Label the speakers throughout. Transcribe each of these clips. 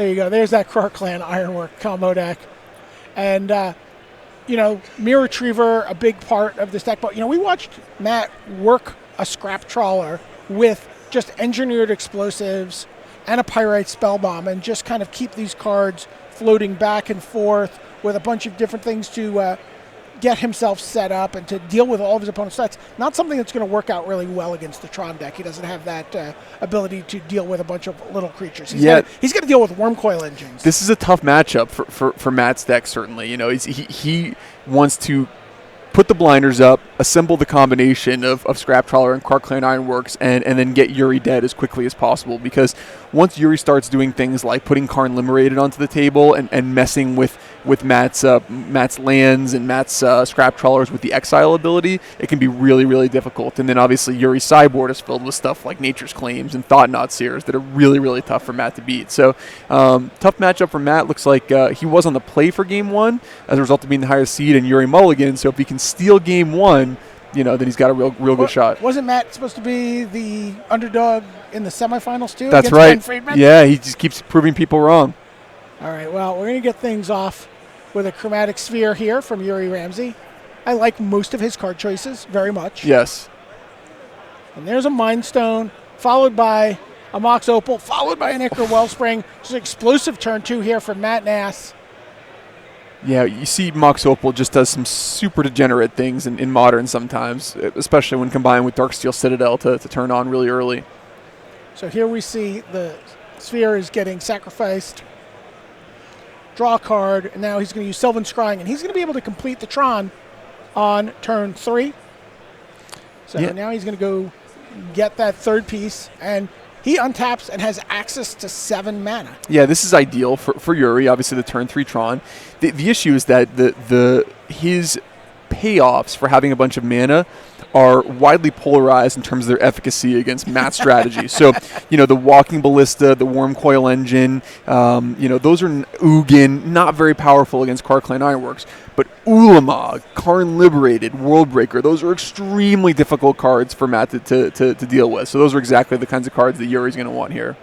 Speaker 1: There you go. There's that Karn Ironwork combo deck. And, Mirror Retriever, a big part of this deck. But, we watched Matt work a Scrap Trawler with just engineered explosives and a Pyrite Spellbomb and just kind of keep these cards floating back and forth with a bunch of different things to get himself set up and to deal with all of his opponent's threats. Not something that's going to work out really well against the Tron deck. He doesn't have that ability to deal with a bunch of little creatures. He's got to deal with Wormcoil Engines.
Speaker 2: This is a tough matchup for Matt's deck, certainly. He wants to put the blinders up, assemble the combination of Scrap Trawler and Karn Ironworks, and then get Yuri dead as quickly as possible. Because once Yuri starts doing things like putting Karn Liberated onto the table and messing with Matt's lands and Matt's Scrap Trawlers with the Exile ability, it can be really, really difficult. And then obviously Yuri's sideboard is filled with stuff like Nature's Claims and Thought-Knot Seers that are really, really tough for Matt to beat. So tough matchup for Matt. Looks like he was on the play for Game 1 as a result of being the higher seed and Yuri Mulligan. So if he can steal Game 1, then he's got a real good shot.
Speaker 1: Wasn't Matt supposed to be the underdog in the semifinals too?
Speaker 2: That's right. Yeah, he just keeps proving people wrong.
Speaker 1: All right, well, we're going to get things off with a Chromatic Sphere here from Yuri Ramsey. I like most of his card choices very much.
Speaker 2: Yes.
Speaker 1: And there's a Mind Stone, followed by a Mox Opal, followed by an Ichor Wellspring. Just an explosive turn 2 here from Matt Nass.
Speaker 2: Yeah, you see Mox Opal just does some super degenerate things in Modern sometimes, especially when combined with Darksteel Citadel to turn on really early.
Speaker 1: So here we see the Sphere is getting sacrificed. Draw a card, and now he's going to use Sylvan Scrying, and he's going to be able to complete the Tron on turn 3. So now he's going to go get that third piece, and he untaps and has access to 7 mana. Yeah,
Speaker 2: this is ideal for Yuri, obviously the turn 3 Tron. The issue is that his payoffs for having a bunch of mana are widely polarized in terms of their efficacy against Matt's strategy. So, the Walking Ballista, the Wormcoil Engine, those are Ugin, not very powerful against Karn Ironworks. But Ulamog, Karn Liberated, Worldbreaker, those are extremely difficult cards for Matt to deal with. So those are exactly the kinds of cards that Yuri's going to want here.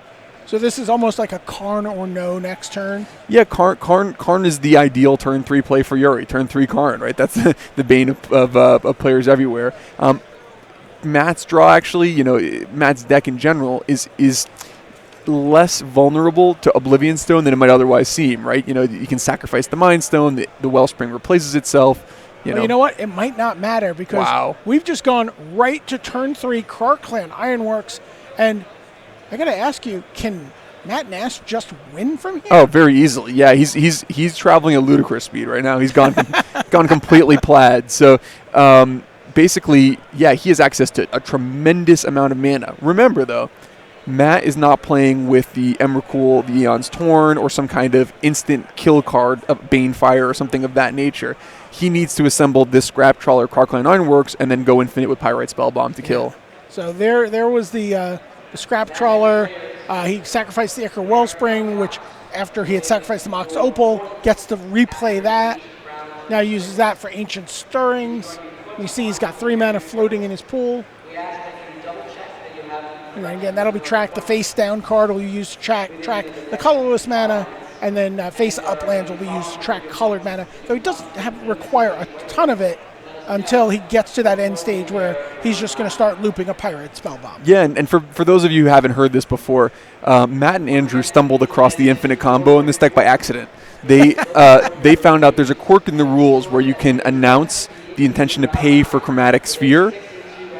Speaker 1: So this is almost like a Karn or no next turn?
Speaker 2: Yeah, Karn is the ideal turn 3 play for Yuri. Turn 3 Karn, right? That's the bane of players everywhere. Matt's draw, actually, Matt's deck in general is less vulnerable to Oblivion Stone than it might otherwise seem, right? You can sacrifice the Mind Stone, the Wellspring replaces itself.
Speaker 1: You know what? It might not matter because we've just gone right to turn 3 Karn Ironworks, and I got to ask you, can Matt Nass just win from here?
Speaker 2: Oh, very easily. Yeah, he's traveling at ludicrous speed right now. He's gone completely plaid. So basically, he has access to a tremendous amount of mana. Remember, though, Matt is not playing with the Emrakul, the Eon's Torn, or some kind of instant kill card of Banefire or something of that nature. He needs to assemble this Scrap Trawler Karn Ironworks and then go infinite with Pyrite Spellbomb to kill.
Speaker 1: So there was the Scrap Trawler. He sacrificed the Ichor Wellspring, which after he had sacrificed the Mox Opal, gets to replay that. Now uses that for Ancient Stirrings. You see he's got 3 mana floating in his pool. And then again, that'll be tracked. The face down card will be used to track the colorless mana, and then face up lands will be used to track colored mana. So he doesn't require a ton of it until he gets to that end stage where he's just going to start looping a Pyrite Spellbomb. Yeah,
Speaker 2: and for those of you who haven't heard this before, Matt and Andrew stumbled across the infinite combo in this deck by accident. They found out there's a quirk in the rules where you can announce the intention to pay for Chromatic Sphere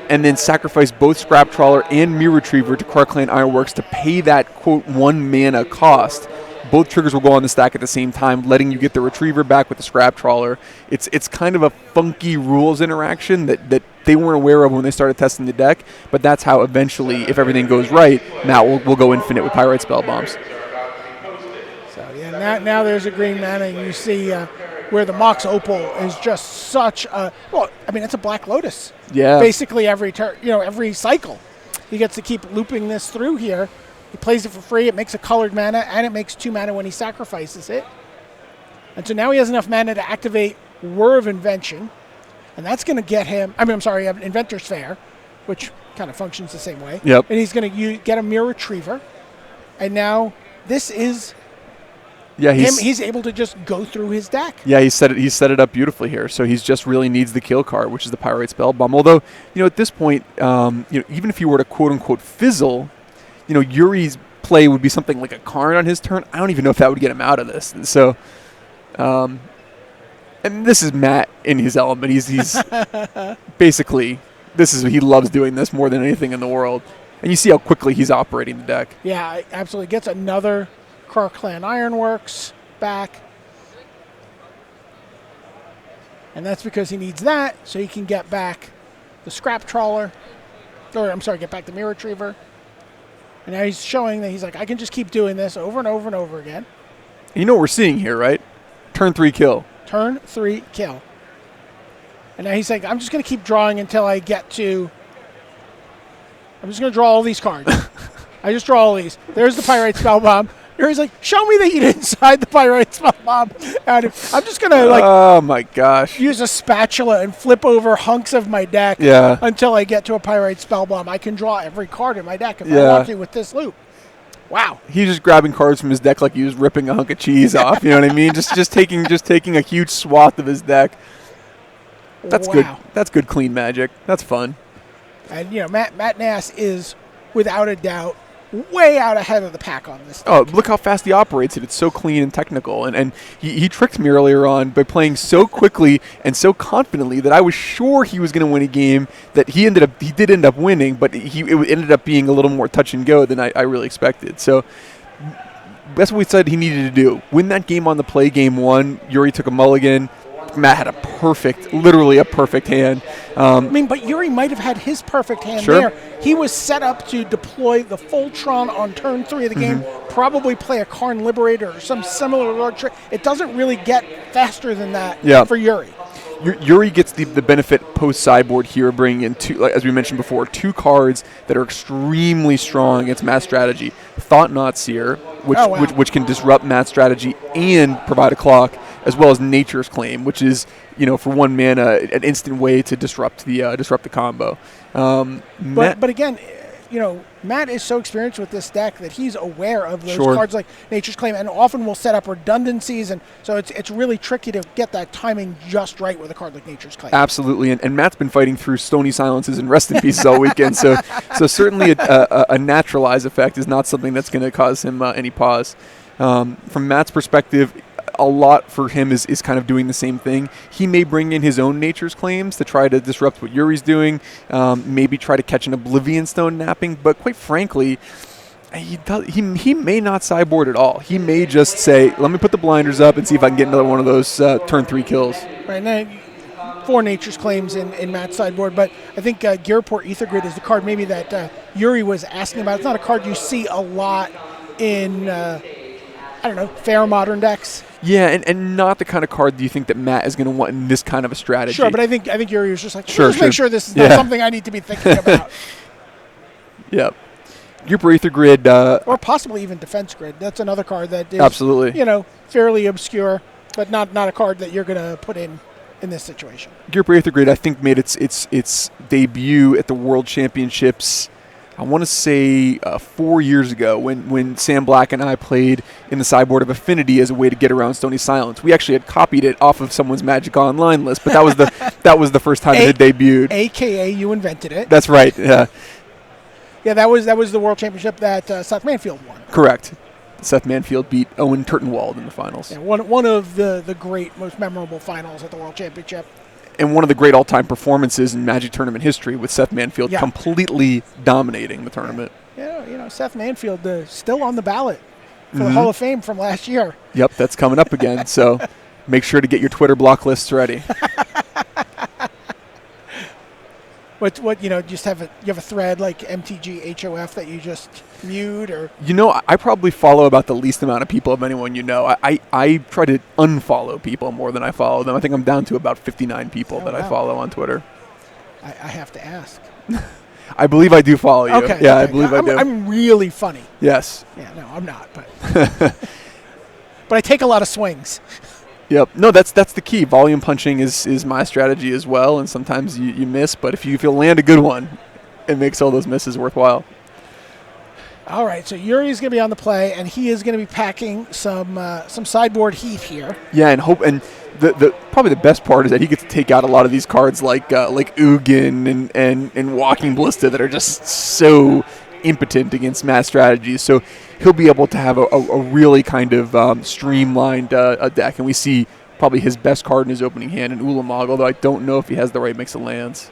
Speaker 2: and then sacrifice both Scrap Trawler and Mirror Retriever to Karn Ironworks to pay that, quote, 1 mana cost. Both triggers will go on the stack at the same time, letting you get the Retriever back with the Scrap Trawler. It's kind of a funky rules interaction that they weren't aware of when they started testing the deck, but that's how eventually, if everything goes right, Matt will go infinite with Pyrite Spellbombs.
Speaker 1: So, yeah, now there's a green mana, and you see where the Mox Opal is just such a, it's a Black Lotus.
Speaker 2: Yeah.
Speaker 1: Basically every every cycle. He gets to keep looping this through here. He plays it for free. It makes a colored mana, and it makes 2 mana when he sacrifices it. And so now he has enough mana to activate Whir of Invention, and that's going to get him, Inventor's Fair, which kind of functions the same way.
Speaker 2: Yep.
Speaker 1: And he's going to get a Mirror Retriever. And now this is
Speaker 2: Yeah,
Speaker 1: he's able to just go through his deck.
Speaker 2: Yeah, he set it up beautifully here. So he's just really needs the kill card, which is the Pyrite Spellbomb. Although, at this point, even if you were to quote unquote fizzle, Yuri's play would be something like a Karn on his turn. I don't even know if that would get him out of this. So, and this is Matt in his element. He's basically he loves doing this more than anything in the world. And you see how quickly he's operating the deck.
Speaker 1: Yeah, absolutely. Gets another Karn Ironworks back. And that's because he needs that so he can get back the Scrap Trawler. Or, I'm sorry, get back the Mirror Retriever. And now he's showing that he's like, I can just keep doing this over and over and over again.
Speaker 2: You know what we're seeing here, right? Turn 3 kill.
Speaker 1: Turn 3 kill. And now he's like, I'm just going to keep drawing until I get to... I'm just going to draw all these cards. I just draw all these. There's the Pyrite Spellbomb. He's like, show me that you didn't side the Pyrite Spellbomb. I'm just going to,
Speaker 2: oh my gosh,
Speaker 1: use a spatula and flip over hunks of my deck until I get to a Pyrite Spellbomb. I can draw every card in my deck if I want to with this loop. Wow.
Speaker 2: He's just grabbing cards from his deck like he was ripping a hunk of cheese off. You know what I mean? Just taking a huge swath of his deck. That's good. That's good clean Magic. That's fun.
Speaker 1: And, Matt Nass is, without a doubt, way out ahead of the pack on this deck.
Speaker 2: Oh, look how fast he operates it. It's so clean and technical. And he tricked me earlier on by playing so quickly and so confidently that I was sure he was going to win a game that he did end up winning, but it ended up being a little more touch and go than I really expected. So that's what we said he needed to do. Win that game on the play, game 1. Yuri took a mulligan. Matt had literally a perfect hand.
Speaker 1: But Yuri might have had his perfect hand there. He was set up to deploy the full Tron on turn 3 of the game, probably play a Karn Liberator or some similar Lord trick. It doesn't really get faster than that for Yuri.
Speaker 2: Yuri gets the benefit post-sideboard here, bringing in two, as we mentioned before, 2 cards that are extremely strong against Matt's strategy. Thought-Knot Seer, which can disrupt Matt's strategy and provide a clock, as well as Nature's Claim, which is, for 1 mana, an instant way to disrupt the combo.
Speaker 1: But again, Matt is so experienced with this deck that he's aware of those cards like Nature's Claim, and often will set up redundancies, and so it's really tricky to get that timing just right with a card like Nature's Claim.
Speaker 2: Absolutely, and Matt's been fighting through Stony Silences and Rest in Pieces all weekend, so certainly a naturalize effect is not something that's going to cause him any pause. From Matt's perspective, a lot for him is kind of doing the same thing. He may bring in his own Nature's Claims to try to disrupt what Yuri's doing, maybe try to catch an Oblivion Stone napping, but quite frankly, he may not sideboard at all. He may just say, let me put the blinders up and see if I can get another one of those turn 3 kills.
Speaker 1: Right, now 4 Nature's Claims in Matt's sideboard, but I think Gearport Ethergrid is the card maybe that Yuri was asking about. It's not a card you see a lot in, fair modern decks.
Speaker 2: Yeah, and not the kind of card do you think that Matt is going to want in this kind of a strategy.
Speaker 1: Sure, but I think Yuri was just like, make sure this is not something I need to be thinking about.
Speaker 2: Yep. Gearport Ethergrid.
Speaker 1: Or possibly even Defense Grid. That's another card that is,
Speaker 2: absolutely,
Speaker 1: fairly obscure, but not a card that you're going to put in this situation.
Speaker 2: Gearport Ethergrid, I think, made its debut at the World Championships, I want to say 4 years ago when Sam Black and I played in the sideboard of Affinity as a way to get around Stony Silence. We actually had copied it off of someone's Magic Online list, but that was the first time it had debuted.
Speaker 1: AKA you invented it.
Speaker 2: That's right. Yeah.
Speaker 1: Yeah, that was the World Championship that Seth Manfield won.
Speaker 2: Correct. Seth Manfield beat Owen Turtenwald in the finals.
Speaker 1: Yeah, one of the great, most memorable finals at the World Championship.
Speaker 2: And one of the great all-time performances in Magic tournament history with Seth Manfield completely dominating the tournament.
Speaker 1: Yeah, Seth Manfield still on the ballot for the Hall of Fame from last year.
Speaker 2: Yep, that's coming up again. So make sure to get your Twitter block lists ready.
Speaker 1: What you have a thread like MTG HOF that you just mute, or
Speaker 2: I probably follow about the least amount of people of anyone I try to unfollow people more than I follow them. I think I'm down to about 59 people I follow on Twitter.
Speaker 1: I have to ask.
Speaker 2: I believe I do follow you.
Speaker 1: Okay.
Speaker 2: Yeah, I believe I do.
Speaker 1: I'm really funny.
Speaker 2: Yes.
Speaker 1: Yeah, no, I'm not, but but I take a lot of swings.
Speaker 2: Yep. No, that's the key. Volume punching is my strategy as well, and sometimes you miss, but if you land a good one, it makes all those misses worthwhile.
Speaker 1: All right, so Yuri's going to be on the play, and he is going to be packing some sideboard heat here.
Speaker 2: Yeah, and the probably the best part is that he gets to take out a lot of these cards like Ugin and Walking Ballista that are just so impotent against Matt's strategies. So he'll be able to have a really kind of streamlined deck, and we see probably his best card in his opening hand in Ulamog, although I don't know if he has the right mix of lands.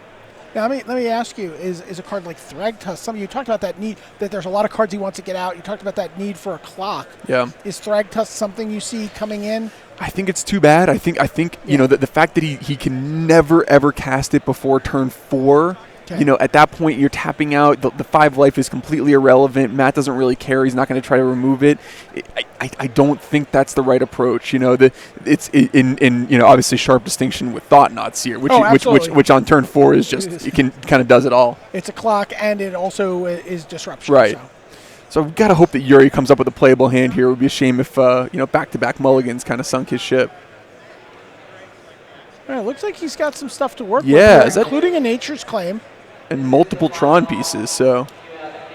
Speaker 1: Now, let me ask you, is a card like Thragtusk, some of you talked about that need, that there's a lot of cards he wants to get out. You talked about that need for a clock.
Speaker 2: Yeah.
Speaker 1: Is Thragtusk something you see coming in?
Speaker 2: I think it's too bad. I think
Speaker 1: Yeah.
Speaker 2: you know, the fact that he can never, ever cast it before turn 4, you know, at that point you're tapping out. The 5 life is completely irrelevant. Matt doesn't really care. He's not going to try to remove it. I don't think that's the right approach. You know, it's in you know, obviously sharp distinction with Thought-Knot Seer, which on turn 4 is just, it can kind of does it all.
Speaker 1: It's a clock, and it also is disruption.
Speaker 2: Right. So we've got to hope that Yuri comes up with a playable hand here. It would be a shame if you know, back-to-back mulligans kind of sunk his ship.
Speaker 1: All right, looks like he's got some stuff to work with
Speaker 2: Yeah,
Speaker 1: here, including a Nature's Claim.
Speaker 2: And multiple Tron pieces, so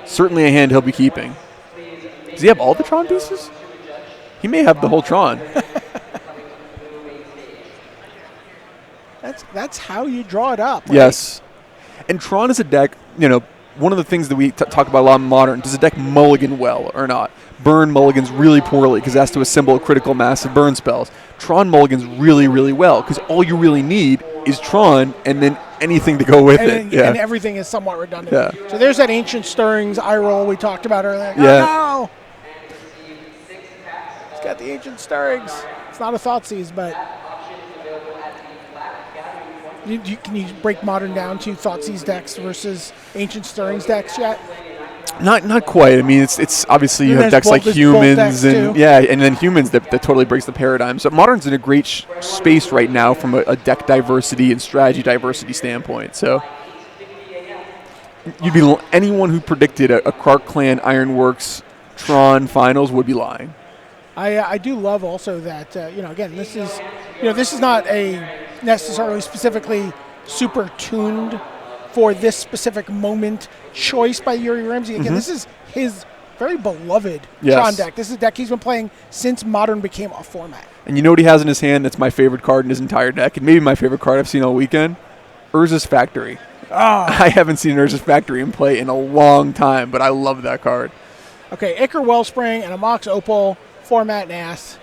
Speaker 2: certainly a hand he'll be keeping. Does he have all the Tron pieces? He may have the whole Tron.
Speaker 1: That's how you draw it up, right?
Speaker 2: Yes. And Tron is a deck, you know, one of the things that we talk about a lot in Modern, does a deck mulligan well or not? Burn mulligans really poorly because it has to assemble a critical mass of burn spells. Tron mulligans really, really well because all you really need is Tron and then anything to go with it.
Speaker 1: And everything is somewhat redundant.
Speaker 2: Yeah.
Speaker 1: So there's that Ancient Stirrings eye roll we talked about earlier.
Speaker 2: Yeah.
Speaker 1: Oh, no! He's got the Ancient Stirrings. It's not a Thoughtseize, but can you break Modern down to Thoughtseize decks versus Ancient Stirrings decks yet?
Speaker 2: Not quite. I mean, it's obviously you have decks like Humans and then Humans that totally breaks the paradigm. So Modern's in a great space right now from a deck diversity and strategy diversity standpoint. So anyone who predicted a Kark Clan Ironworks Tron finals would be lying.
Speaker 1: I do love also that you know, again, this is not a necessarily specifically super tuned for this specific moment choice by Yuri Ramsey. Again, this is his very beloved Tron deck. This is a deck he's been playing since Modern became a format.
Speaker 2: And you know what he has in his hand that's my favorite card in his entire deck, and maybe my favorite card I've seen all weekend? Urza's Factory. I haven't seen Urza's Factory in play in a long time, but I love that card.
Speaker 1: Okay, Ichor Wellspring and a Mox Opal, format Nass.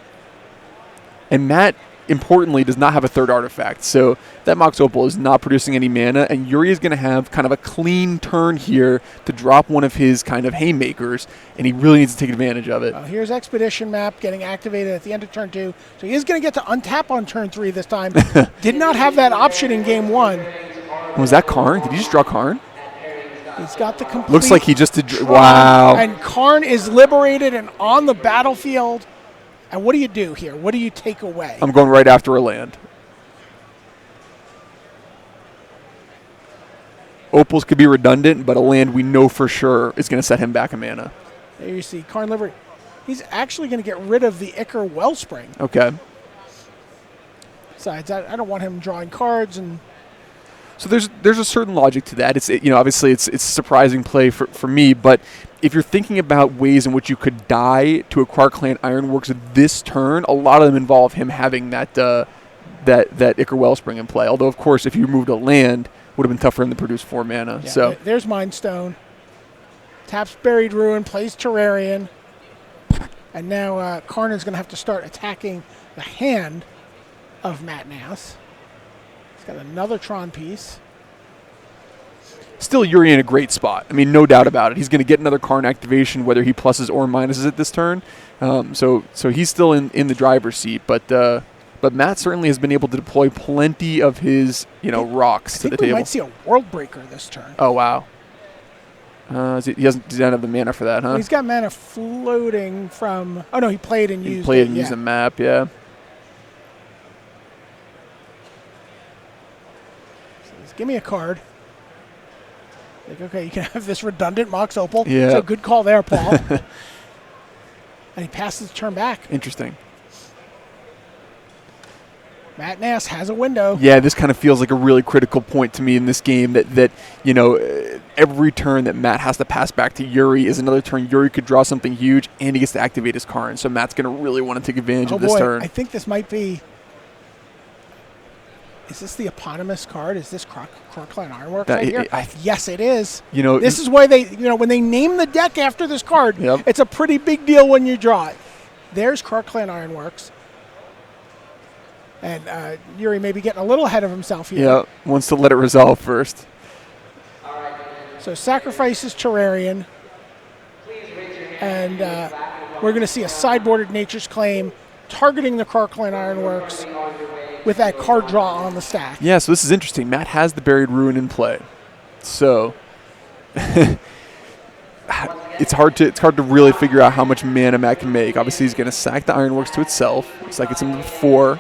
Speaker 2: And Matt, importantly, does not have a third artifact. So that Mox Opal is not producing any mana, and Yuri is going to have kind of a clean turn here to drop one of his kind of haymakers, and he really needs to take advantage of it.
Speaker 1: Here's Expedition Map getting activated at the end of turn 2. So he is going to get to untap on turn 3 this time. Did not have that option in game 1.
Speaker 2: Was that Karn? Did he just draw Karn?
Speaker 1: He's got the complete...
Speaker 2: Looks like he just did...
Speaker 1: Tron,
Speaker 2: wow.
Speaker 1: And Karn is liberated and on the battlefield. And what do you do here? What do you take away?
Speaker 2: I'm going right after a land. Opals could be redundant, but a land we know for sure is going to set him back a mana.
Speaker 1: There you see Karn Liberty. He's actually going to get rid of the Ichor Wellspring.
Speaker 2: Okay.
Speaker 1: Besides, I don't want him drawing cards. And
Speaker 2: so there's a certain logic to that. Obviously it's a surprising play for me, but if you're thinking about ways in which you could die to a Kark Clan Ironworks this turn, a lot of them involve him having that Ichor Wellspring in play. Although, of course, if you removed a land, would have been tough for him to produce 4 mana.
Speaker 1: Yeah,
Speaker 2: so
Speaker 1: there's Mind Stone. Taps Buried Ruin, plays Terrarian. And now Karn is going to have to start attacking the hand of Matt Nass. He's got another Tron piece.
Speaker 2: Still, Yuri in a great spot. I mean, no doubt about it. He's going to get another Karn activation, whether he pluses or minuses it this turn. So he's still in the driver's seat. But Matt certainly has been able to deploy plenty of his rocks to the table.
Speaker 1: We might see a World Breaker this turn.
Speaker 2: Oh wow. He doesn't have the mana for that, huh?
Speaker 1: He's got mana floating from... Oh, no, he played and used
Speaker 2: it. Used the map, yeah.
Speaker 1: So give me a card. Like, okay, you can have this redundant Mox Opal.
Speaker 2: Yeah.
Speaker 1: So good call there, Paul. And he passes the turn back.
Speaker 2: Interesting.
Speaker 1: Matt Nass has a window.
Speaker 2: Yeah, this kind of feels like a really critical point to me in this game that every turn that Matt has to pass back to Yuri is another turn Yuri could draw something huge, and he gets to activate his Karn. So Matt's going to really want to take advantage of this turn.
Speaker 1: I think this might be. Is this the eponymous card? Is this Karn Ironworks right here? Yes, it is. This is why they, when they name the deck after this card, it's a pretty big deal when you draw it. There's Karn Ironworks. And Yuri may be getting a little ahead of himself here.
Speaker 2: Yeah, wants to let it resolve first.
Speaker 1: So sacrifices Terrarion. And we're going to see a sideboarded Nature's Claim targeting the Karn Ironworks with that card draw on the stack.
Speaker 2: Yeah, so this is interesting. Matt has the Buried Ruin in play. So it's hard to really figure out how much mana Matt can make. Obviously, he's going to sack the Ironworks to itself. It's like it's him to 4.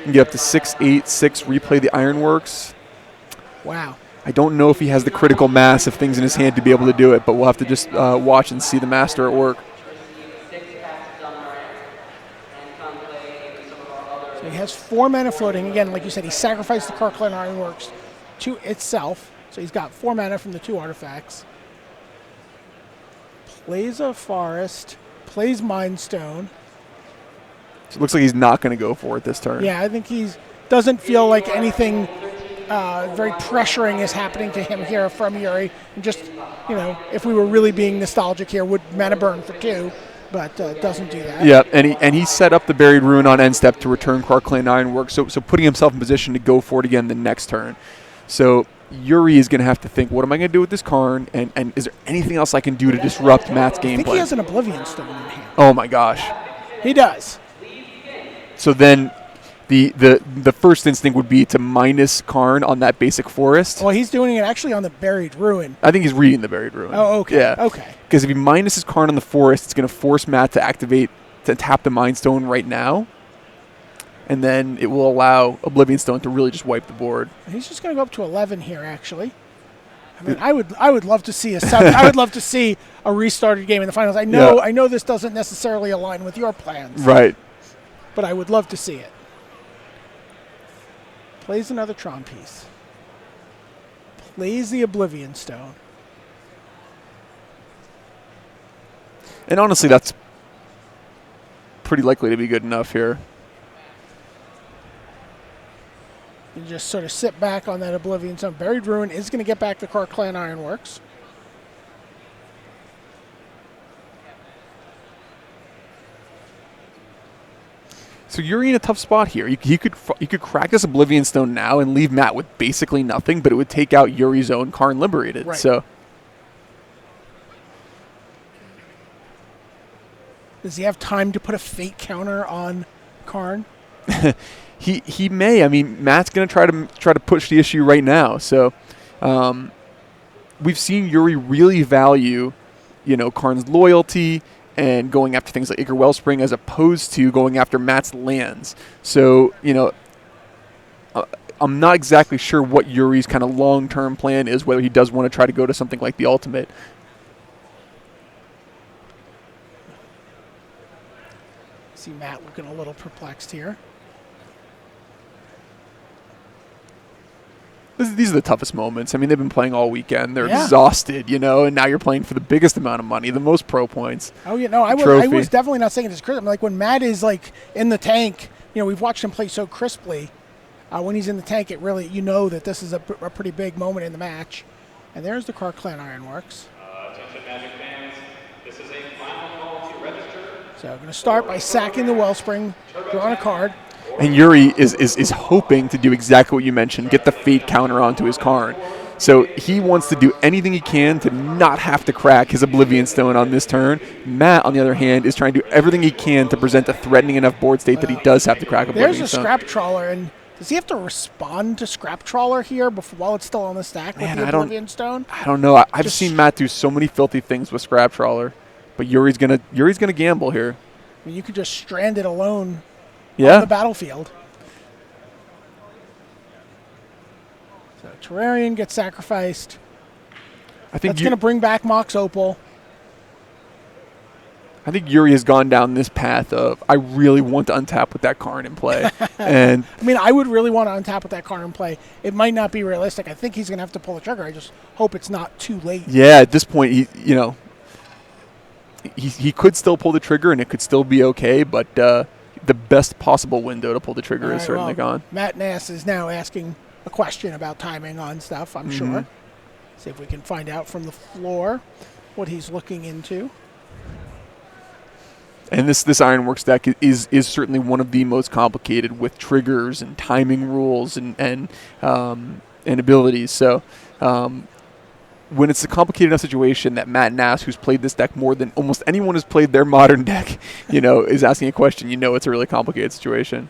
Speaker 2: And get up to 6, 8, 6, replay the Ironworks.
Speaker 1: Wow.
Speaker 2: I don't know if he has the critical mass of things in his hand to be able to do it, but we'll have to just watch and see the master at work.
Speaker 1: So he has 4 mana floating. Again, like you said, he sacrificed the Karn Ironworks to itself. So he's got 4 mana from the 2 artifacts. Plays a Forest, plays Mind Stone.
Speaker 2: So it looks like he's not going to go for it this turn.
Speaker 1: Yeah, I think he doesn't feel like anything very pressuring is happening to him here from Yuri. And just, if we were really being nostalgic here, would mana burn for 2, but doesn't do that.
Speaker 2: Yeah, and he set up the Buried Ruin on end step to return Karn Ironworks, so putting himself in position to go for it again the next turn. So Yuri is going to have to think, what am I going to do with this Karn, and is there anything else I can do to disrupt Matt's gameplay?
Speaker 1: I think he has an Oblivion Stone in hand.
Speaker 2: Oh my gosh.
Speaker 1: He does.
Speaker 2: So then the first instinct would be to minus Karn on that basic forest.
Speaker 1: Well, he's doing it actually on the Buried Ruin.
Speaker 2: I think he's reading the Buried Ruin.
Speaker 1: Oh, okay.
Speaker 2: Yeah.
Speaker 1: Okay.
Speaker 2: Because if he minuses Karn on the forest, it's going to force Matt to tap the Mind Stone right now. And then it will allow Oblivion Stone to really just wipe the board.
Speaker 1: He's just going to go up to 11 here, actually. I mean, I would love to see I would love to see a restarted game in the finals. I know this doesn't necessarily align with your plans.
Speaker 2: Right.
Speaker 1: But I would love to see it. Plays another Tron piece. Plays the Oblivion Stone.
Speaker 2: And honestly, that's pretty likely to be good enough here.
Speaker 1: You just sort of sit back on that Oblivion Stone. Buried Ruin is going to get back the Karn Ironworks.
Speaker 2: So you're in a tough spot here. You could crack this Oblivion Stone now and leave Matt with basically nothing, but it would take out Yuri's own Karn Liberated.
Speaker 1: Right.
Speaker 2: So
Speaker 1: does he have time to put a fate counter on Karn?
Speaker 2: he may. I mean, Matt's going to try to push the issue right now. So we've seen Yuri really value, Karn's loyalty and going after things like Ichor Wellspring as opposed to going after Matt's lands. So, I'm not exactly sure what Yuri's kind of long-term plan is, whether he does want to try to go to something like the Ultimate.
Speaker 1: See Matt looking a little perplexed here.
Speaker 2: These are the toughest moments. I mean, they've been playing all weekend. They're exhausted, and now you're playing for the biggest amount of money, the most pro points.
Speaker 1: Oh, I was definitely not saying it as criticism. Like when Matt is like in the tank, we've watched him play so crisply. When he's in the tank, it really, that this is a pretty big moment in the match. And there's the Karn Ironworks.
Speaker 3: Attention Magic fans, this is a final call to register.
Speaker 1: So I'm going to start by sacking the Wellspring, drawing a card.
Speaker 2: And Yuri is hoping to do exactly what you mentioned, get the fate counter onto his Karn. So he wants to do anything he can to not have to crack his Oblivion Stone on this turn. Matt, on the other hand, is trying to do everything he can to present a threatening enough board state that he does have to crack Oblivion Stone.
Speaker 1: There's a Scrap Trawler, and does he have to respond to Scrap Trawler here while it's still on the stack with the Oblivion Stone?
Speaker 2: I don't know. I've seen Matt do so many filthy things with Scrap Trawler, but Yuri's gonna gamble here.
Speaker 1: I mean, you could just strand it alone.
Speaker 2: Yeah.
Speaker 1: On the battlefield. So Terrarion gets sacrificed.
Speaker 2: I think
Speaker 1: that's going to bring back Mox Opal.
Speaker 2: I think Yuri has gone down this path of, I really want to untap with that Karn in play. And
Speaker 1: I mean, I would really want to untap with that Karn in play. It might not be realistic. I think he's going to have to pull the trigger. I just hope it's not too late.
Speaker 2: yeah, at this point, he could still pull the trigger and it could still be okay, but the best possible window to pull the trigger is certainly gone.
Speaker 1: Matt Nass is now asking a question about timing on stuff, I'm sure. See if we can find out from the floor what he's looking into.
Speaker 2: And this Ironworks deck is certainly one of the most complicated with triggers and timing rules and abilities. So when it's a complicated enough situation that Matt Nass, who's played this deck more than almost anyone who's played their modern deck, is asking a question, it's a really complicated situation.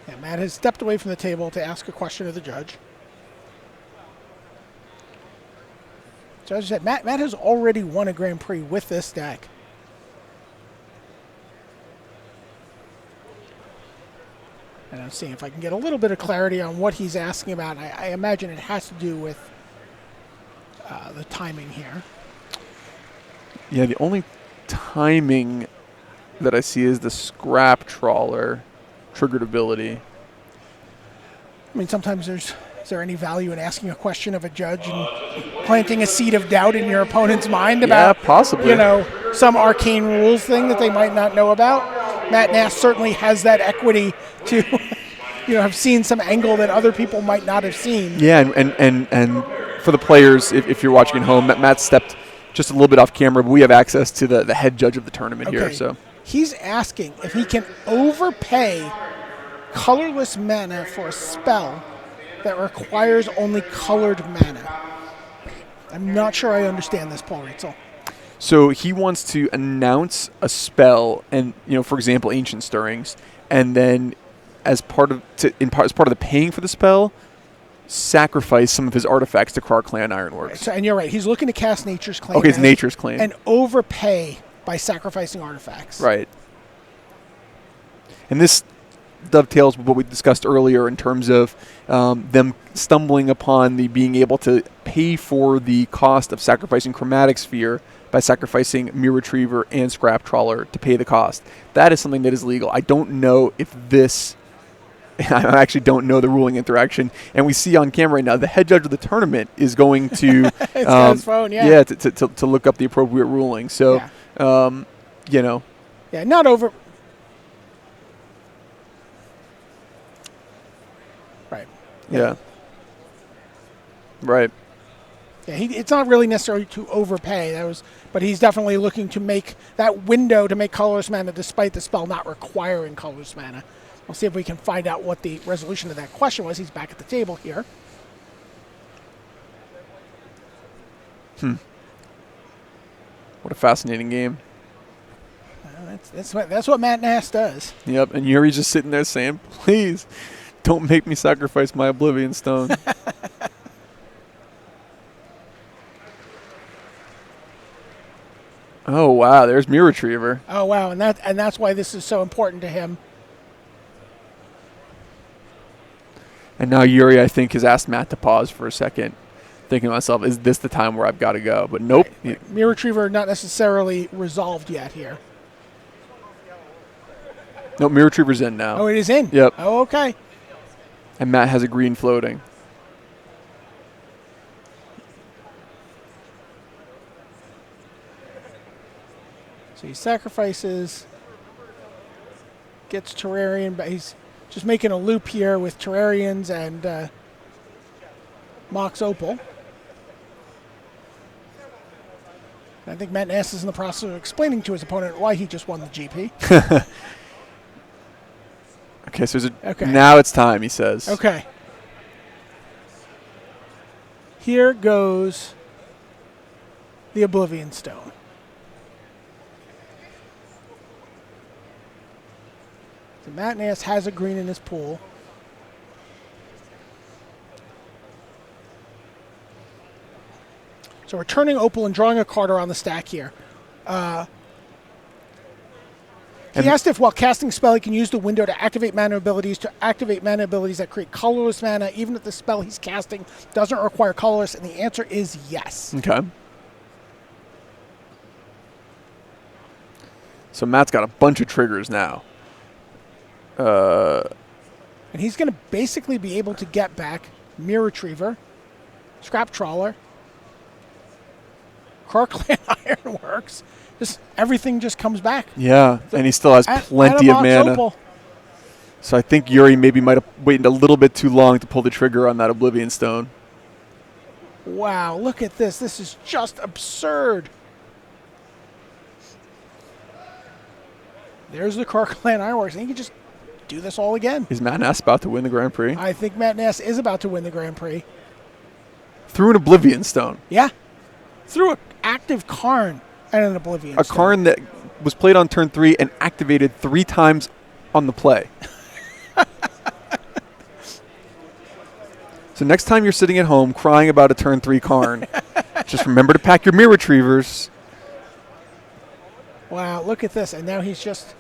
Speaker 1: Yeah, Matt has stepped away from the table to ask a question of the judge. So as I said, Matt has already won a Grand Prix with this deck. And I'm seeing if I can get a little bit of clarity on what he's asking about. I imagine it has to do with the timing here.
Speaker 2: Yeah, the only timing that I see is the Scrap Trawler triggered ability.
Speaker 1: I mean, sometimes is there any value in asking a question of a judge and planting a seed of doubt in your opponent's mind about,
Speaker 2: possibly.
Speaker 1: Some arcane rules thing that they might not know about? Matt Nass certainly has that equity to, have seen some angle that other people might not have seen.
Speaker 2: Yeah, and for the players, if you're watching at home, Matt stepped just a little bit off camera, but we have access to the head judge of the tournament here. So
Speaker 1: he's asking if he can overpay colorless mana for a spell that requires only colored mana. I'm not sure I understand this, Paul Reitzel.
Speaker 2: So he wants to announce a spell, and for example, Ancient Stirrings, and then as part of the paying for the spell, sacrifice some of his artifacts to Clan Ironworks.
Speaker 1: Right, so, and you're right. He's looking to cast Nature's Claim.
Speaker 2: Okay, it's Nature's Claim.
Speaker 1: And overpay by sacrificing artifacts.
Speaker 2: Right. And this dovetails with what we discussed earlier in terms of them stumbling upon the being able to pay for the cost of sacrificing Chromatic Sphere by sacrificing Mirror Retriever and Scrap Trawler to pay the cost. That is something that is legal. I don't know if this... I actually don't know the ruling interaction. And we see on camera right now the head judge of the tournament is going to...
Speaker 1: it's got his phone, yeah.
Speaker 2: Yeah, to look up the appropriate ruling. So,
Speaker 1: Yeah, not over... Right.
Speaker 2: Yeah. Right.
Speaker 1: Yeah, it's not really necessary to overpay. But he's definitely looking to make that window to make colorless mana despite the spell not requiring colorless mana. We'll see if we can find out what the resolution of that question was. He's back at the table here.
Speaker 2: What a fascinating game.
Speaker 1: That's what Matt Nass does.
Speaker 2: Yep, and Yuri's just sitting there saying, please, don't make me sacrifice my Oblivion Stone. Oh, wow, there's Mirror Retriever.
Speaker 1: Oh, wow, and that's why this is so important to him.
Speaker 2: And now Yuri, I think, has asked Matt to pause for a second, thinking to myself, is this the time where I've got to go? But nope.
Speaker 1: Right. Mirror Retriever not necessarily resolved yet here.
Speaker 2: No, Mirror Retriever's in now.
Speaker 1: Oh, it is in?
Speaker 2: Yep.
Speaker 1: Oh, okay.
Speaker 2: And Matt has a green floating.
Speaker 1: So he sacrifices, gets Terrarion, but he's just making a loop here with Terrarians and Mox Opal. And I think Matt Nass is in the process of explaining to his opponent why he just won the GP.
Speaker 2: Okay, so now it's time, he says.
Speaker 1: Okay. Here goes the Oblivion Stone. So Matt Nass has a green in his pool. So we're turning Opal and drawing a card around the stack here. He asked if while casting spell he can use the window to activate mana abilities that create colorless mana even if the spell he's casting doesn't require colorless, and the answer is yes.
Speaker 2: Okay. So Matt's got a bunch of triggers now.
Speaker 1: And he's going to basically be able to get back Mirror Retriever, Scrap Trawler, Karn Ironworks. Just everything just comes back.
Speaker 2: Yeah, and he still has plenty of mana.
Speaker 1: Opal.
Speaker 2: So I think Yuri maybe might have waited a little bit too long to pull the trigger on that Oblivion Stone.
Speaker 1: Wow, look at this. This is just absurd. There's the Karn Ironworks. And he can just do this all again.
Speaker 2: Is Matt Nass about to win the Grand Prix?
Speaker 1: I think Matt Nass is about to win the Grand Prix.
Speaker 2: Through an Oblivion Stone.
Speaker 1: Yeah. Through an active Karn and an Oblivion Stone.
Speaker 2: A Karn that was played on turn 3 and activated 3 times on the play. So next time you're sitting at home crying about a turn 3 Karn, just remember to pack your Mirror Retrievers.
Speaker 1: Wow, look at this. And now he's just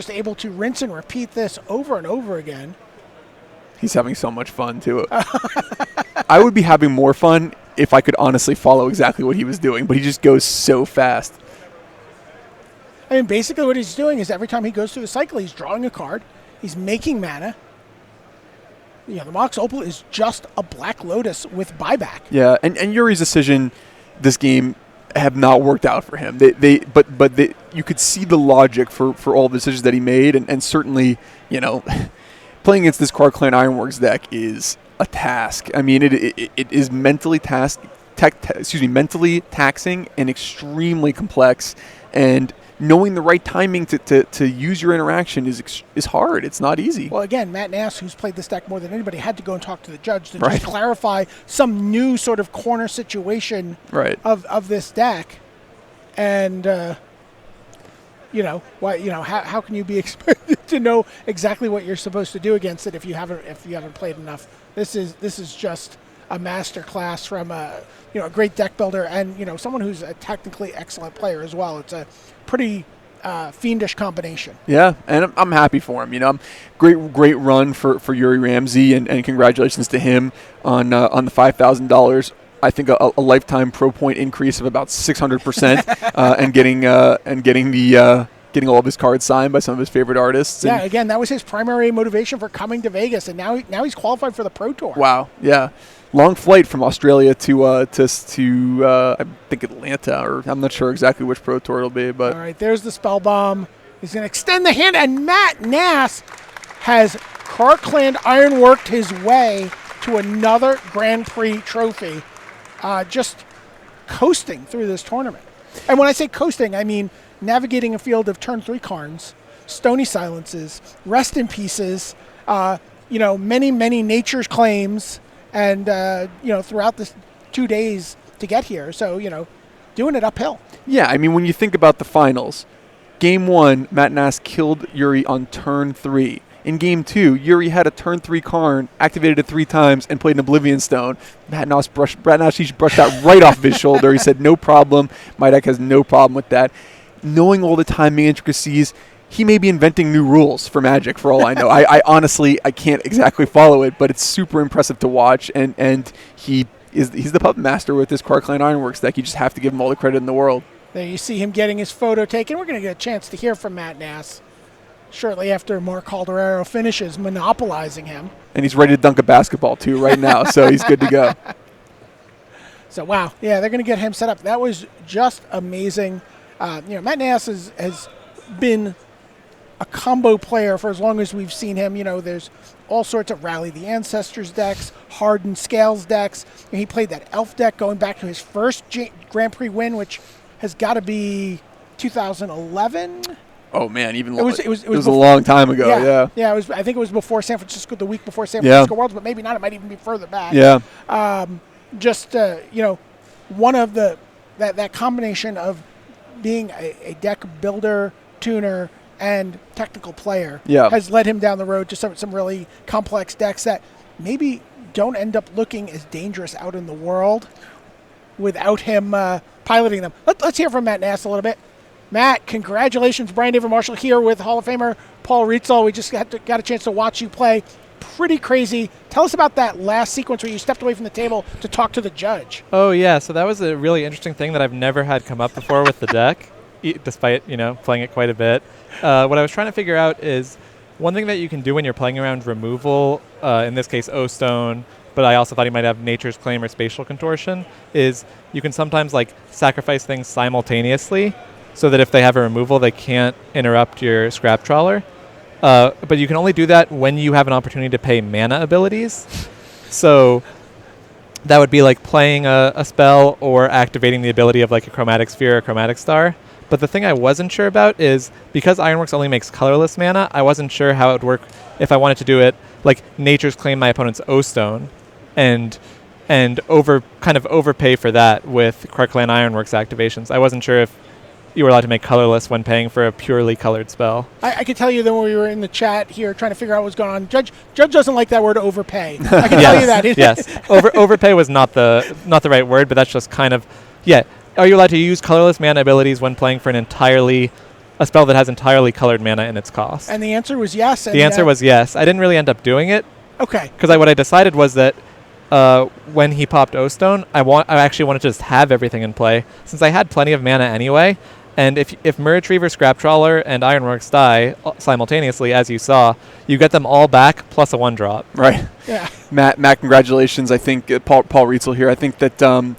Speaker 1: able to rinse and repeat this over and over again.
Speaker 2: He's having so much fun, too. I would be having more fun if I could honestly follow exactly what he was doing, but he just goes so fast.
Speaker 1: I mean, basically what he's doing is every time he goes through the cycle, he's drawing a card. He's making mana. You know, the Mox Opal is just a Black Lotus with buyback.
Speaker 2: Yeah, and Yuri's decision this game have not worked out for him. But you could see the logic for all the decisions that he made, and certainly, you know, playing against this Karn Ironworks deck is a task. I mean, it is mentally mentally taxing and extremely complex, and knowing the right timing to use your interaction is hard. It's not easy.
Speaker 1: Well, again, Matt Nass, who's played this deck more than anybody, had to go and talk to the judge to just clarify some new sort of corner situation of this deck. And, how can you be expected to know exactly what you're supposed to do against it if you haven't played enough? This is just a master class from a great deck builder and someone who's a technically excellent player as well. It's a pretty fiendish combination.
Speaker 2: Yeah, and I'm happy for him. Great run for Yuri Ramsey, and congratulations to him on the $5,000. I think a lifetime pro point increase of about 600%, and getting all of his cards signed by some of his favorite artists.
Speaker 1: Yeah, again, that was his primary motivation for coming to Vegas, and now he's qualified for the Pro Tour.
Speaker 2: Wow, yeah. Long flight from Australia to I think Atlanta, or I'm not sure exactly which Pro Tour it'll be. But
Speaker 1: all right, there's the Spell Bomb. He's going to extend the hand, and Matt Nass has Karn Ironworked his way to another Grand Prix trophy, just coasting through this tournament. And when I say coasting, I mean navigating a field of turn 3 Karns, Stony Silences, Rest in Pieces, many Nature's Claims, and throughout this 2 days to get here. So doing it uphill.
Speaker 2: Yeah, I mean, when you think about the finals, Game 1, Matt Nass killed Yuri on turn 3. In Game 2, Yuri had a turn 3 Karn, activated it 3 times, and played an Oblivion Stone. Matt Nass brushed that right off of his shoulder. He said, no problem. My deck has no problem with that. Knowing all the timing intricacies, he may be inventing new rules for Magic for all I know. I honestly can't exactly follow it, but it's super impressive to watch, and he's the puppet master with this Karn Ironworks deck. You just have to give him all the credit in the world.
Speaker 1: There you see him getting his photo taken. We're going to get a chance to hear from Matt Nass shortly after Mark Calderaro finishes monopolizing him. And
Speaker 2: he's ready to dunk a basketball too right now, so he's good to go.
Speaker 1: So wow, yeah, they're going to get him set up. That was just amazing. Matt Nass has been a combo player for as long as we've seen him. There's all sorts of Rally the Ancestors decks, Hardened Scales decks. And he played that Elf deck going back to his first Grand Prix win, which has got to be 2011.
Speaker 2: Oh man,
Speaker 1: it was
Speaker 2: a long time ago.
Speaker 1: Yeah. I think it was before San Francisco, the week before San Francisco Worlds, but maybe not. It might even be further back.
Speaker 2: Yeah.
Speaker 1: One of that combination of being a deck builder, tuner, and technical player has led him down the road to some really complex decks that maybe don't end up looking as dangerous out in the world without him piloting them. Let's hear from Matt Nass a little bit. Matt, congratulations. Brian David Marshall here with Hall of Famer Paul Rietzel. We just got a chance to watch you play. Pretty crazy. Tell us about that last sequence where you stepped away from the table to talk to the judge.
Speaker 4: Oh, yeah. So that was a really interesting thing that I've never had come up before with the deck. despite playing it quite a bit. What I was trying to figure out is one thing that you can do when you're playing around removal, in this case O-Stone, but I also thought he might have Nature's Claim or Spatial Contortion, is you can sometimes sacrifice things simultaneously so that if they have a removal, they can't interrupt your Scrap Trawler. But you can only do that when you have an opportunity to pay mana abilities. So that would be like playing a spell or activating the ability of a Chromatic Sphere or Chromatic Star. But the thing I wasn't sure about is, because Ironworks only makes colorless mana, I wasn't sure how it would work if I wanted to do it like Nature's Claim my opponent's O-Stone and overpay for that with Karn Ironworks activations. I wasn't sure if you were allowed to make colorless when paying for a purely colored spell.
Speaker 1: I could tell you that when we were in the chat here trying to figure out what's going on, Judge doesn't like that word overpay. I can tell you that.
Speaker 4: Yes, overpay was not the right word, but that's just kind of, yeah. Are you allowed to use colorless mana abilities when playing for a spell that has entirely colored mana in its cost?
Speaker 1: And the answer was yes.
Speaker 4: The answer was yes. I didn't really end up doing it.
Speaker 1: Okay.
Speaker 4: Because what I decided was that when he popped O-Stone, I actually wanted to just have everything in play, since I had plenty of mana anyway. And if Miraretriever, Scrap Trawler, and Ironworks die simultaneously, as you saw, you get them all back plus a 1-drop.
Speaker 2: Right.
Speaker 1: Yeah.
Speaker 2: Matt, congratulations. I think Paul Rietzel here. I think that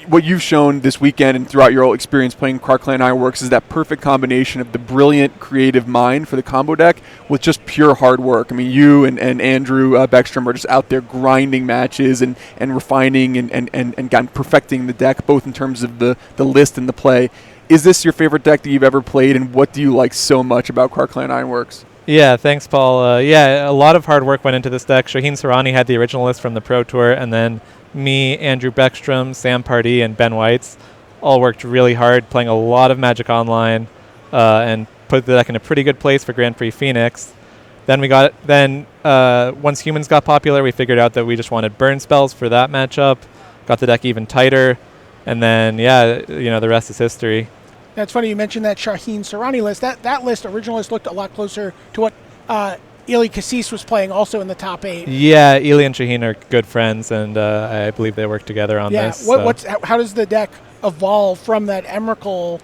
Speaker 2: what you've shown this weekend and throughout your whole experience playing Karn Ironworks is that perfect combination of the brilliant creative mind for the combo deck with just pure hard work. I mean, you and Andrew Beckstrom are just out there grinding matches and refining and perfecting the deck, both in terms of the list and the play. Is this your favorite deck that you've ever played, and what do you like so much about Karn Ironworks?
Speaker 4: Yeah, thanks, Paul. A lot of hard work went into this deck. Shaheen Sarani had the original list from the Pro Tour, and then me, Andrew Beckstrom, Sam Pardee, and Ben Weitz all worked really hard, playing a lot of Magic Online, and put the deck in a pretty good place for Grand Prix Phoenix. Then once humans got popular, we figured out that we just wanted burn spells for that matchup, got the deck even tighter, and then the rest is history.
Speaker 1: That's funny you mentioned that Shaheen Sarani list. That list, original list, looked a lot closer to what Eli Cassis was playing also in the top 8.
Speaker 4: Yeah, Eli and Shaheen are good friends, and I believe they work together on this.
Speaker 1: How does the deck evolve from that Emrakul?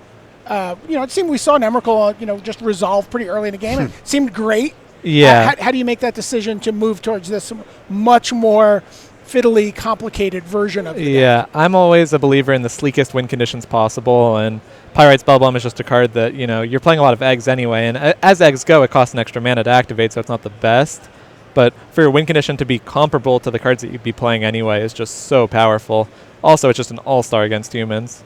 Speaker 1: It seemed we saw an Emrakul, just resolve pretty early in the game. It seemed great.
Speaker 4: Yeah.
Speaker 1: How do you make that decision to move towards this much more fiddly, complicated version of the deck?
Speaker 4: I'm always a believer in the sleekest win conditions possible, and Pyrite Spellbomb is just a card that, you're playing a lot of eggs anyway, and as eggs go, it costs an extra mana to activate, so it's not the best. But for your win condition to be comparable to the cards that you'd be playing anyway is just so powerful. Also, it's just an all-star against humans.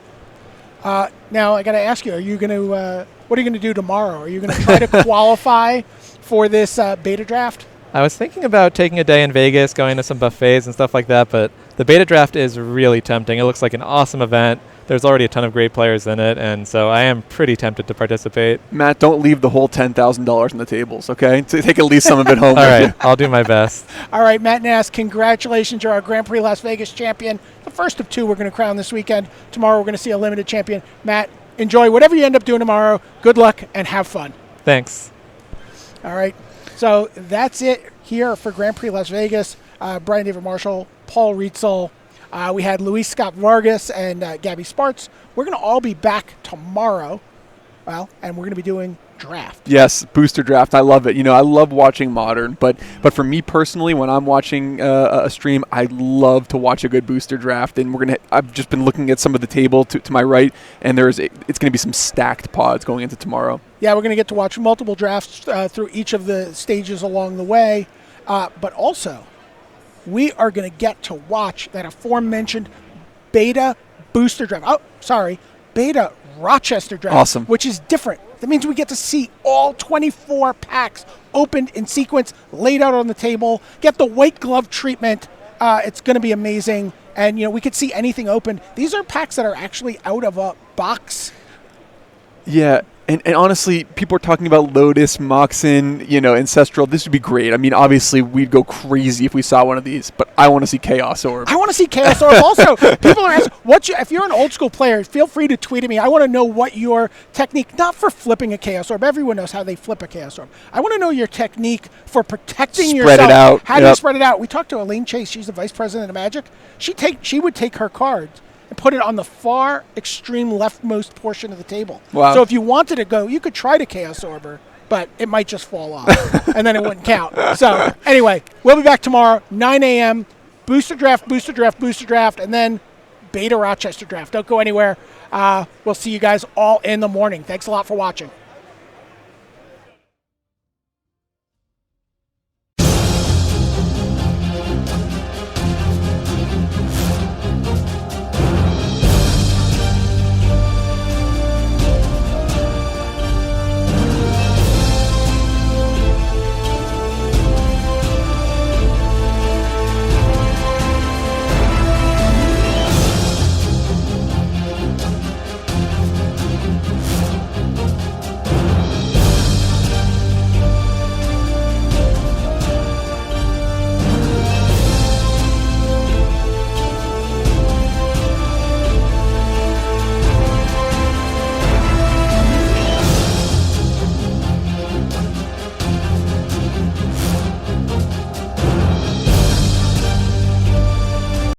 Speaker 1: Now, I got to ask you, what are you going to do tomorrow? Are you going to try to qualify for this beta draft?
Speaker 4: I was thinking about taking a day in Vegas, going to some buffets and stuff like that, but the beta draft is really tempting. It looks like an awesome event. There's already a ton of great players in it, and so I am pretty tempted to participate.
Speaker 2: Matt, don't leave the whole $10,000 on the tables, okay? Take at least some of it home.
Speaker 4: All right, I'll do my best.
Speaker 1: All right, Matt Nass, congratulations. You're our Grand Prix Las Vegas champion. The first of 2 we're going to crown this weekend. Tomorrow we're going to see a limited champion. Matt, enjoy whatever you end up doing tomorrow. Good luck and have fun.
Speaker 4: Thanks.
Speaker 1: All right, so that's it here for Grand Prix Las Vegas. Brian David Marshall, Paul Rietzel. We had Luis Scott Vargas and Gabby Spartz. We're going to all be back tomorrow, and we're going to be doing draft.
Speaker 2: Yes, booster draft. I love it. I love watching Modern, but for me personally, when I'm watching a stream, I love to watch a good booster draft. And I've just been looking at some of the table to my right, and it's going to be some stacked pods going into tomorrow.
Speaker 1: Yeah, we're going to get to watch multiple drafts through each of the stages along the way, but also we are going to get to watch that aforementioned beta booster draft. Beta Rochester draft.
Speaker 2: Awesome.
Speaker 1: Which is different. That means we get to see all 24 packs opened in sequence, laid out on the table, get the white glove treatment. It's going to be amazing. And, we could see anything open. These are packs that are actually out of a box.
Speaker 2: Yeah. And honestly, people are talking about Lotus, Moxen, Ancestral. This would be great. I mean, obviously, we'd go crazy if we saw one of these, but I want to see Chaos Orb.
Speaker 1: I want to see Chaos Orb also. People are asking, if you're an old school player, feel free to tweet at me. I want to know what your technique, not for flipping a Chaos Orb. Everyone knows how they flip a Chaos Orb. I want to know your technique for protecting yourself.
Speaker 2: Spread it out.
Speaker 1: How do you spread it out? We talked to Elaine Chase. She's the vice president of Magic. She would take her cards. and put it on the far extreme leftmost portion of the table.
Speaker 2: Wow.
Speaker 1: So if you wanted to go, you could try to Chaos Orber, but it might just fall off, and then it wouldn't count. So anyway, we'll be back tomorrow, 9 a.m., booster draft, and then Beta Rochester draft. Don't go anywhere. We'll see you guys all in the morning. Thanks a lot for watching.